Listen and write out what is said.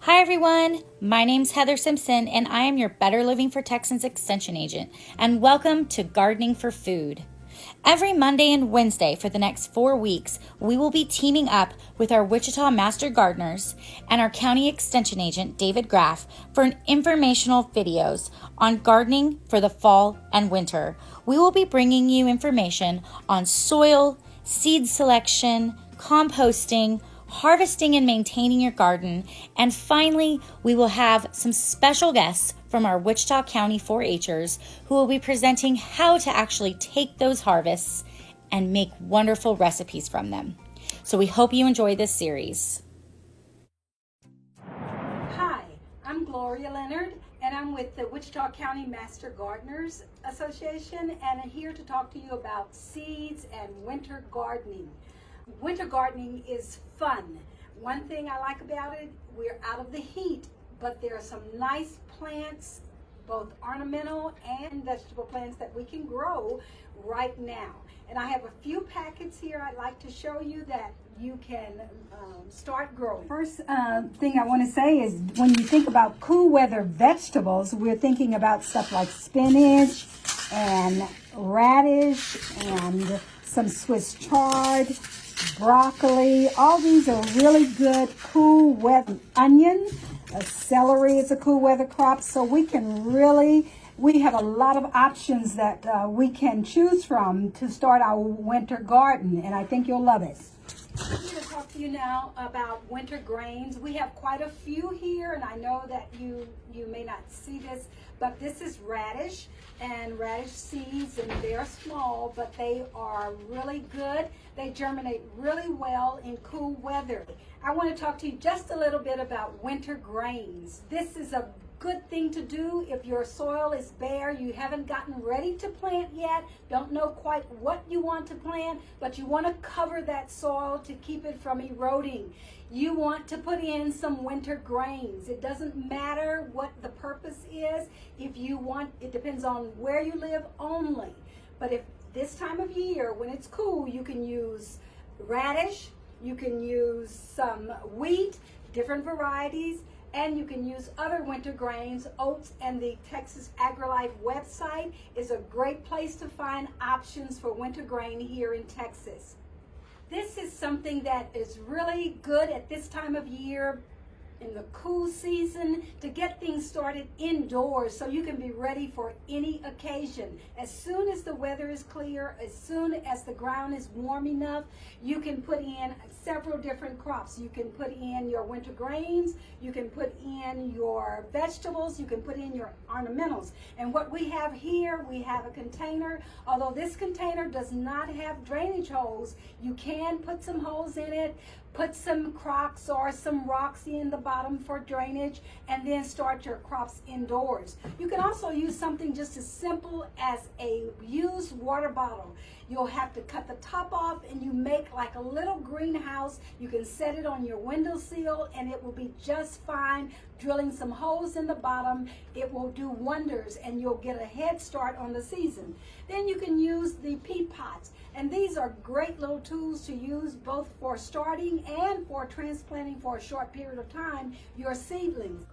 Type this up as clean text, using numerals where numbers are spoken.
Hi everyone, my name's Heather Simpson and I am your Better Living for Texans Extension Agent, and welcome to Gardening for Food. Every Monday and Wednesday for the next 4 weeks, we will be teaming up with our Wichita Master Gardeners and our County Extension Agent, David Graff, for an informational videos on gardening for the fall and winter. We will be bringing you information on soil, seed selection, composting, harvesting and maintaining your garden, and finally, we will have some special guests from our Wichita County 4-Hers who will be presenting how to actually take those harvests and make wonderful recipes from them. So we hope you enjoy this series. Hi, I'm Gloria Leonard, and I'm with the Wichita County Master Gardeners Association, and I'm here to talk to you about seeds and winter gardening. Winter gardening is fun. One thing I like about it, we're out of the heat, but there are some nice plants, both ornamental and vegetable plants, that we can grow right now. And I have a few packets here I'd like to show you that you can start growing. First thing I want to say is when you think about cool weather vegetables, we're thinking about stuff like spinach and radish and some Swiss chard, broccoli. All these are really good cool weather. Onion, celery is a cool weather crop, so we have a lot of options that we can choose from to start our winter garden, and I think you'll love it. I'm going to talk to you now about winter grains. We have quite a few here, and I know that you may not see this, but this is radish and radish seeds, and they're small, but they are really good. They germinate really well in cool weather. I want to talk to you just a little bit about winter grains. This is a good thing to do if your soil is bare, you haven't gotten ready to plant yet, don't know quite what you want to plant, but you want to cover that soil to keep it from eroding. You want to put in some winter grains. It doesn't matter what the purpose is. If you want, it depends on where you live only. But if this time of year, when it's cool, you can use radish, you can use some wheat, different varieties, and you can use other winter grains. Oats and the Texas AgriLife website is a great place to find options for winter grain here in Texas. This is something that is really good at this time of year in the cool season to get things started indoors so you can be ready for any occasion. As soon as the weather is clear, as soon as the ground is warm enough, you can put in several different crops. You can put in your winter grains, you can put in your vegetables, you can put in your ornamentals. And what we have here, we have a container. Although this container does not have drainage holes, you can put some holes in it, put some crocks or some rocks in the bottom for drainage, and then start your crops indoors. You can also use something just as simple as a used water bottle. You'll have to cut the top off and you make like a little greenhouse. You can set it on your windowsill and it will be just fine. Drilling some holes in the bottom, it will do wonders and you'll get a head start on the season. Then you can use the pea pots. And these are great little tools to use both for starting and for transplanting for a short period of time your seedlings.